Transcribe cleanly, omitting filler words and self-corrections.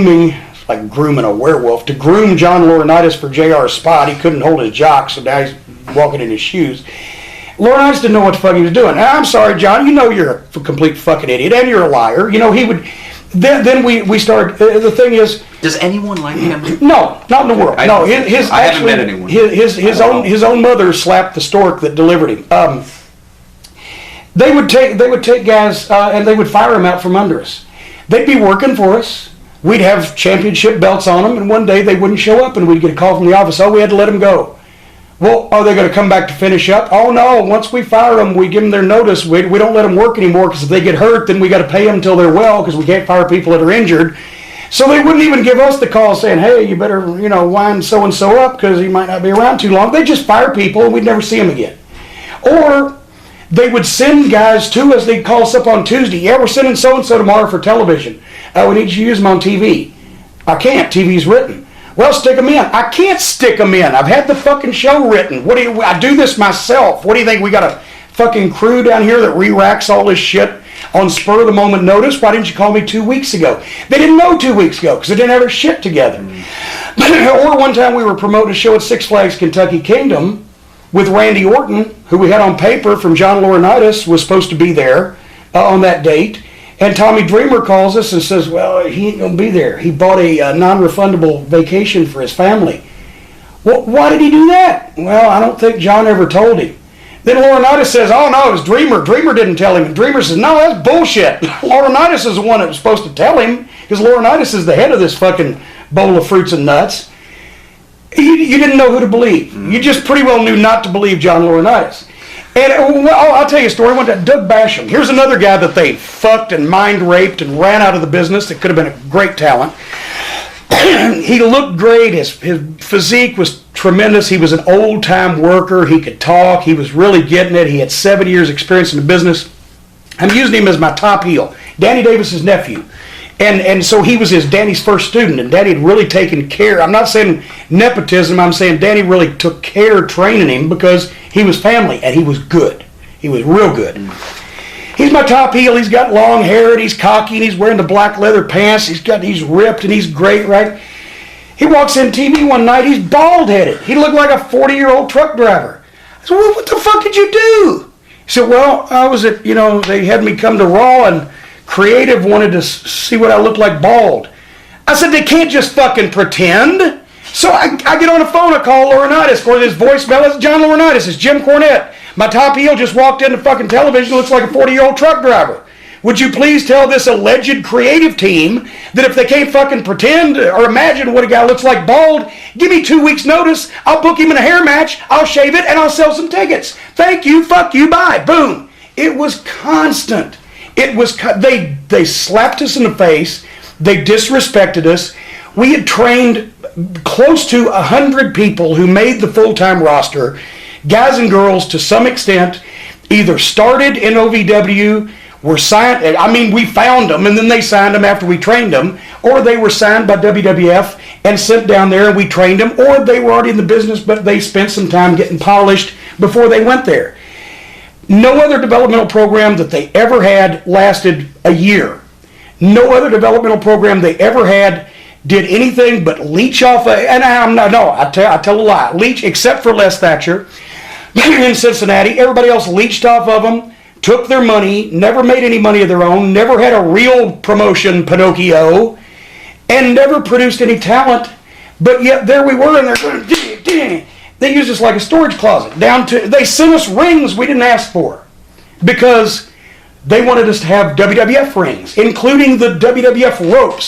grooming, like grooming a werewolf, to groom John Laurinaitis for JR's spot. He couldn't hold his jock, so now he's walking in his shoes. Laurinaitis didn't know what the fuck he was doing. I'm sorry, John, you know you're a complete fucking idiot, and you're a liar. You know, he would... Then we started... the thing is... Does anyone like him? No, not in the world. No, I haven't met anyone. His own mother slapped the stork that delivered him. They would take guys and they would fire them out from under us. They'd be working for us. We'd have championship belts on them, and one day they wouldn't show up, and we'd get a call from the office. Oh, we had to let them go. Well, are they going to come back to finish up? Oh, no. Once we fire them, we give them their notice. We don't let them work anymore, because if they get hurt, then we got to pay them until they're well, because we can't fire people that are injured. So they wouldn't even give us the call saying, hey, you better, wind so-and-so up, because he might not be around too long. They just fire people, and we'd never see them again. Or they would send guys to us. They'd call us up on Tuesday. Yeah, we're sending so-and-so tomorrow for television. We need you to use them on TV. I can't. TV's written. Well, stick them in. I can't stick them in. I've had the fucking show written. I do this myself. What do you think? We got a fucking crew down here that re-racks all this shit on spur of the moment notice? Why didn't you call me 2 weeks ago? They didn't know 2 weeks ago because they didn't have their shit together. Or one time we were promoting a show at Six Flags Kentucky Kingdom with Randy Orton, who we had on paper from John Laurinaitis, was supposed to be there on that date. And Tommy Dreamer calls us and says, well, he ain't going to be there. He bought a non-refundable vacation for his family. Well, why did he do that? Well, I don't think John ever told him. Then Laurinaitis says, oh, no, it was Dreamer. Dreamer didn't tell him. And Dreamer says, no, that's bullshit. Laurinaitis is the one that was supposed to tell him, because Laurinaitis is the head of this fucking bowl of fruits and nuts. You didn't know who to believe. You just pretty well knew not to believe John Laurinaitis. And I'll tell you a story. One time, Doug Basham. Here's another guy that they fucked and mind raped and ran out of the business that could have been a great talent. He looked great. His physique was tremendous. He was an old-time worker. He could talk. He was really getting it. He had 7 years experience in the business. I'm using him as my top heel. Danny Davis's nephew. And so he was Danny's first student, and Danny had really taken care. I'm not saying nepotism. I'm saying Danny really took care training him because he was family, and he was good. He was real good. He's my top heel. He's got long hair, and he's cocky, and he's wearing the black leather pants. He's ripped, and he's great, right? He walks in TV one night. He's bald-headed. He looked like a 40-year-old truck driver. I said, well, what the fuck did you do? He said, well, I was at, they had me come to Raw, and Creative wanted to see what I looked like bald. I said, they can't just fucking pretend. So I get on the phone, I call Laurinaitis, or his voicemail is John Laurinaitis, it's Jim Cornette. My top heel just walked into fucking television, looks like a 40-year-old truck driver. Would you please tell this alleged creative team that if they can't fucking pretend or imagine what a guy looks like bald, give me 2 weeks notice, I'll book him in a hair match, I'll shave it, and I'll sell some tickets. Thank you, fuck you, bye, boom. It was constant. It was, they slapped us in the face, they disrespected us. We had trained close to 100 people who made the full-time roster, guys and girls to some extent, either started in OVW, were signed, we found them and then they signed them after we trained them, or they were signed by WWF and sent down there and we trained them, or they were already in the business but they spent some time getting polished before they went there. No other developmental program that they ever had lasted a year. No other developmental program they ever had did anything but leech off I tell a lie. Leech, except for Les Thatcher in Cincinnati. Everybody else leeched off of them, took their money, never made any money of their own, never had a real promotion Pinocchio, and never produced any talent. But yet there we were, and they're going, they used us like a storage closet. They sent us rings we didn't ask for because they wanted us to have WWF rings, including the WWF ropes.